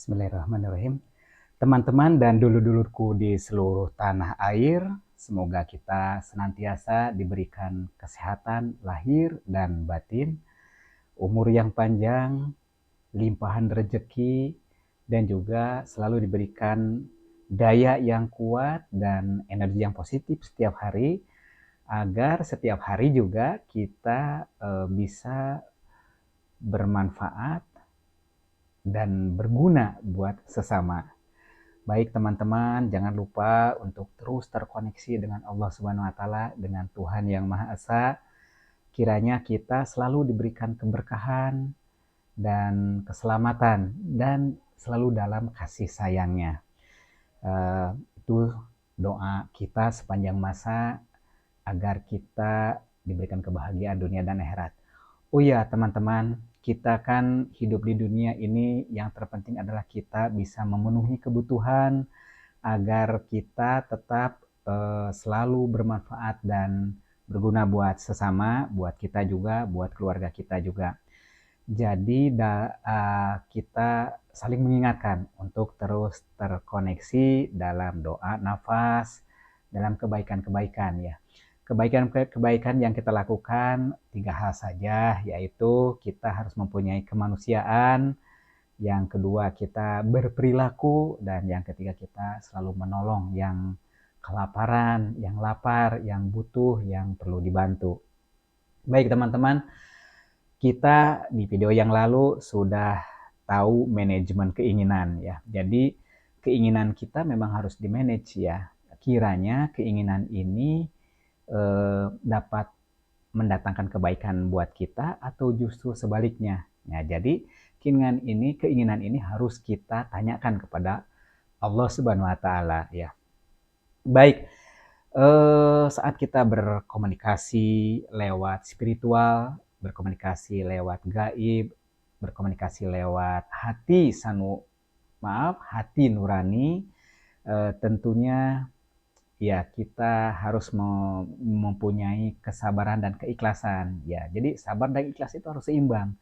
Bismillahirrahmanirrahim. Teman-teman dan dulur-dulurku di seluruh tanah air, semoga kita senantiasa diberikan kesehatan lahir dan batin, umur yang panjang, limpahan rezeki, dan juga selalu diberikan daya yang kuat dan energi yang positif setiap hari, agar setiap hari juga kita bisa bermanfaat dan berguna buat sesama. Baik teman-teman, jangan lupa untuk terus terkoneksi dengan Allah Subhanahu wa taala, dengan Tuhan yang Maha Esa. Kiranya kita selalu diberikan keberkahan dan keselamatan dan selalu dalam kasih sayangnya. Itu doa kita sepanjang masa agar kita diberikan kebahagiaan dunia dan akhirat. Oh ya teman-teman, kita kan hidup di dunia ini yang terpenting adalah kita bisa memenuhi kebutuhan agar kita tetap selalu bermanfaat dan berguna buat sesama, buat kita juga, buat keluarga kita juga. Jadi kita saling mengingatkan untuk terus terkoneksi dalam doa, nafas, dalam kebaikan-kebaikan ya. Kebaikan-kebaikan yang kita lakukan 3 hal saja, yaitu kita harus mempunyai kemanusiaan, yang kedua kita berperilaku, dan yang ketiga kita selalu menolong yang kelaparan, yang lapar, yang butuh, yang perlu dibantu. Baik teman-teman, kita di video yang lalu sudah tahu manajemen keinginan ya. Jadi keinginan kita memang harus di-manage ya. Kiranya keinginan ini dapat mendatangkan kebaikan buat kita atau justru sebaliknya. Nah, jadi keinginan ini harus kita tanyakan kepada Allah Subhanahu wa taala ya. Baik, saat kita berkomunikasi lewat spiritual, berkomunikasi lewat gaib, berkomunikasi lewat hati nurani, tentunya ya kita harus mempunyai kesabaran dan keikhlasan ya. Jadi sabar dan ikhlas itu harus seimbang.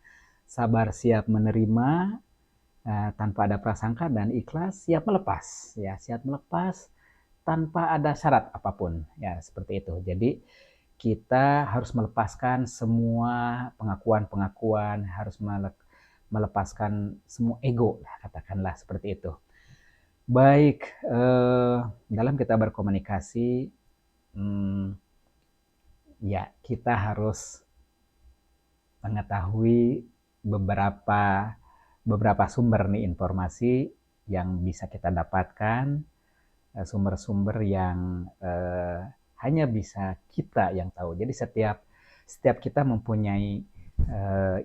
Sabar siap menerima tanpa ada prasangka, dan ikhlas siap melepas ya, siap melepas tanpa ada syarat apapun ya, seperti itu. Jadi kita harus melepaskan semua pengakuan-pengakuan, harus melepaskan semua ego, katakanlah seperti itu. Baik, dalam kita berkomunikasi, ya kita harus mengetahui beberapa sumber nih informasi yang bisa kita dapatkan, sumber-sumber yang hanya bisa kita yang tahu. Jadi setiap kita mempunyai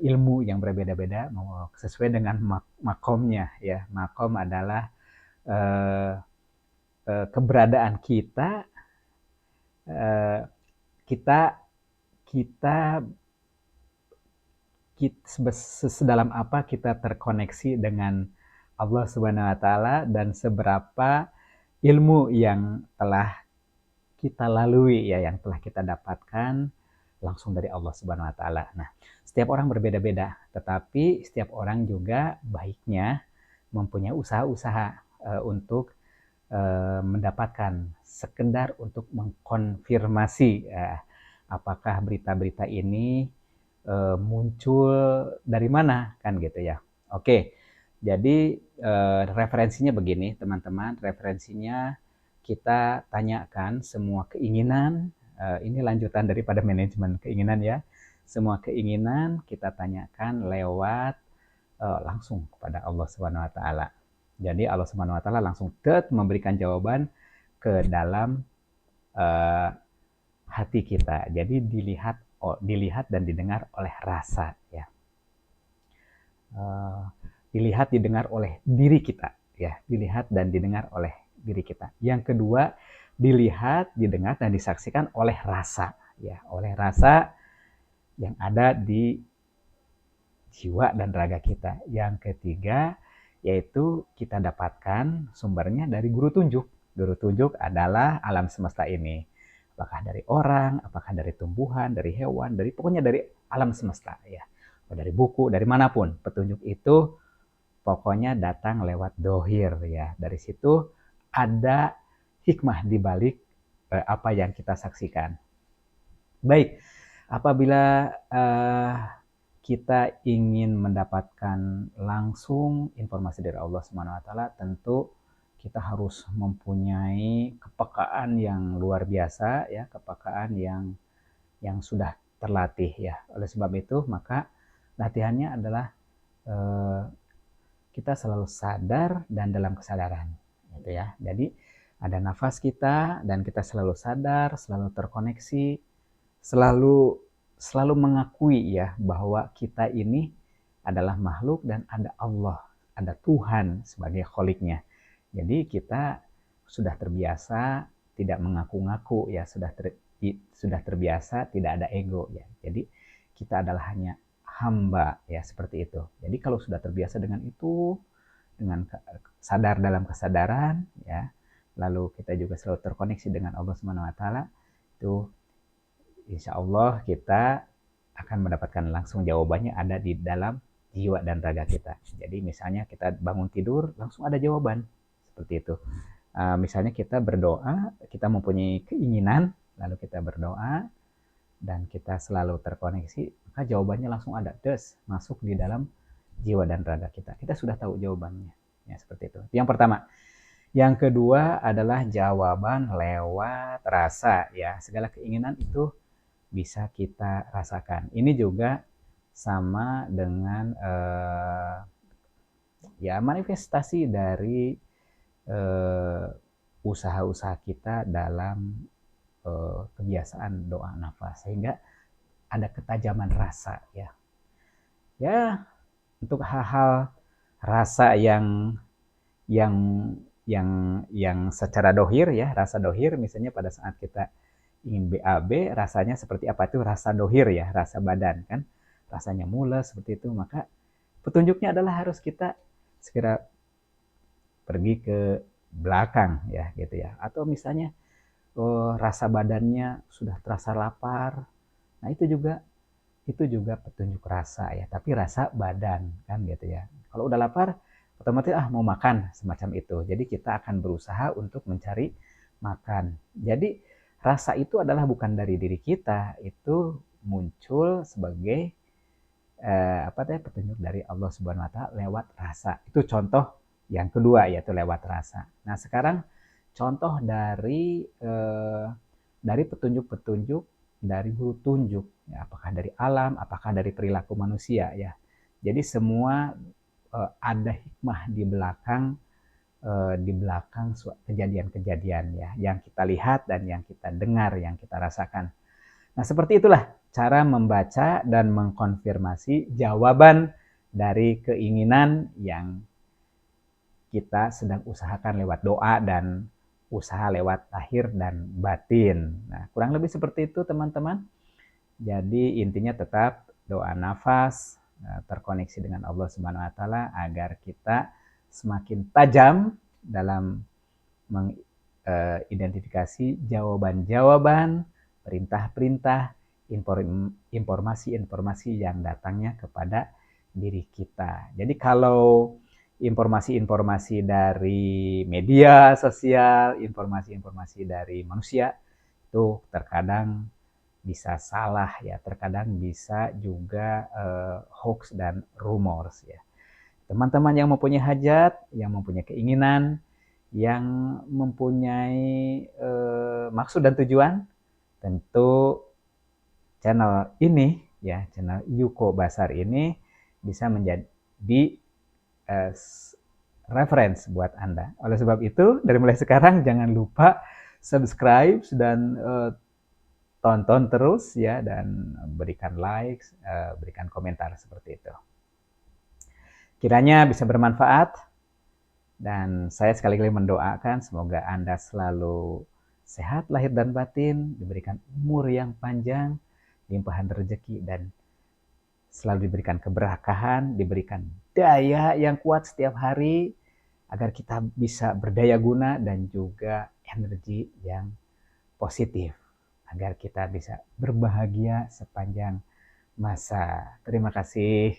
ilmu yang berbeda-beda sesuai dengan makomnya ya. Makom adalah keberadaan kita, kita sedalam apa kita terkoneksi dengan Allah Subhanahu wa taala, dan seberapa ilmu yang telah kita lalui ya, yang telah kita dapatkan langsung dari Allah Subhanahu wa taala. Nah, setiap orang berbeda-beda, tetapi setiap orang juga baiknya mempunyai usaha-usaha untuk mendapatkan, sekedar untuk mengkonfirmasi apakah berita-berita ini muncul dari mana kan gitu ya. Oke, jadi referensinya begini teman-teman, referensinya kita tanyakan semua keinginan, ini lanjutan daripada manajemen keinginan ya. Semua keinginan kita tanyakan lewat langsung kepada Allah Subhanahu wa taala. Jadi Allah Subhanahu wa taala langsung memberikan jawaban ke dalam hati kita. Jadi dilihat dan didengar oleh rasa ya. Dilihat didengar oleh diri kita ya, dilihat dan didengar oleh diri kita. Yang kedua, dilihat, didengar dan disaksikan oleh rasa ya, oleh rasa yang ada di jiwa dan raga kita. Yang ketiga, yaitu kita dapatkan sumbernya dari guru tunjuk. Guru tunjuk adalah alam semesta ini. Apakah dari orang, apakah dari tumbuhan, dari hewan, pokoknya dari alam semesta ya. Dari buku, dari manapun. Petunjuk itu pokoknya datang lewat dohir ya. Dari situ ada hikmah di balik apa yang kita saksikan. Baik, apabila kita ingin mendapatkan langsung informasi dari Allah Subhanahu wa taala, tentu kita harus mempunyai kepekaan yang luar biasa ya, kepekaan yang sudah terlatih ya. Oleh sebab itu, maka latihannya adalah kita selalu sadar dan dalam kesadaran gitu ya. Jadi ada nafas kita dan kita selalu sadar, selalu terkoneksi, selalu mengakui ya bahwa kita ini adalah makhluk dan ada Allah, ada Tuhan sebagai kholiknya. Jadi kita sudah terbiasa tidak mengaku-ngaku ya, sudah terbiasa tidak ada ego ya. Jadi kita adalah hanya hamba ya, seperti itu. Jadi kalau sudah terbiasa dengan itu, dengan sadar dalam kesadaran ya, lalu kita juga selalu terkoneksi dengan Allah Subhanahu wa taala, itu insya Allah kita akan mendapatkan langsung jawabannya ada di dalam jiwa dan raga kita. Jadi misalnya kita bangun tidur langsung ada jawaban seperti itu. Misalnya kita berdoa, kita mempunyai keinginan, lalu kita berdoa dan kita selalu terkoneksi, maka jawabannya langsung ada, masuk di dalam jiwa dan raga kita. Kita sudah tahu jawabannya. Ya, seperti itu. Yang pertama. Yang kedua adalah jawaban lewat rasa ya. Segala keinginan itu bisa kita rasakan. Ini juga sama dengan ya manifestasi dari usaha-usaha kita dalam kebiasaan doa nafas, sehingga ada ketajaman rasa ya. Ya, untuk hal-hal rasa yang secara dohir ya, rasa dohir misalnya pada saat kita ingin BAB, rasanya seperti apa, itu rasa dohir ya, rasa badan kan, rasanya mules seperti itu. Maka petunjuknya adalah harus kita segera pergi ke belakang ya gitu ya. Atau misalnya rasa badannya sudah terasa lapar, nah itu juga petunjuk rasa ya, tapi rasa badan kan gitu ya. Kalau udah lapar otomatis mau makan semacam itu. Jadi kita akan berusaha untuk mencari makan. Jadi rasa itu adalah bukan dari diri kita, itu muncul sebagai petunjuk dari Allah Subhanahu wa taala lewat rasa. Itu contoh yang kedua, yaitu lewat rasa. Nah, sekarang contoh dari petunjuk-petunjuk dari guru tunjuk ya, apakah dari alam, apakah dari perilaku manusia ya. Jadi semua ada hikmah di belakang kejadian-kejadian ya, yang kita lihat dan yang kita dengar, yang kita rasakan. Nah, seperti itulah cara membaca dan mengkonfirmasi jawaban dari keinginan yang kita sedang usahakan lewat doa dan usaha lewat lahir dan batin. Nah, kurang lebih seperti itu teman-teman. Jadi intinya tetap doa nafas, terkoneksi dengan Allah Subhanahu wa taala agar kita semakin tajam dalam mengidentifikasi jawaban-jawaban, perintah-perintah, informasi-informasi yang datangnya kepada diri kita. Jadi kalau informasi-informasi dari media sosial, informasi-informasi dari manusia itu terkadang bisa salah ya, terkadang bisa juga hoax dan rumors ya. Teman-teman yang mempunyai hajat, yang mempunyai keinginan, yang mempunyai maksud dan tujuan, tentu channel ini ya, channel Yuko Basar ini bisa menjadi reference buat Anda. Oleh sebab itu, dari mulai sekarang jangan lupa subscribe dan tonton terus ya, dan berikan like, berikan komentar seperti itu. Kiranya bisa bermanfaat, dan saya sekali-kali mendoakan semoga Anda selalu sehat lahir dan batin, diberikan umur yang panjang, limpahan rezeki, dan selalu diberikan keberkahan, diberikan daya yang kuat setiap hari agar kita bisa berdaya guna dan juga energi yang positif agar kita bisa berbahagia sepanjang masa. Terima kasih.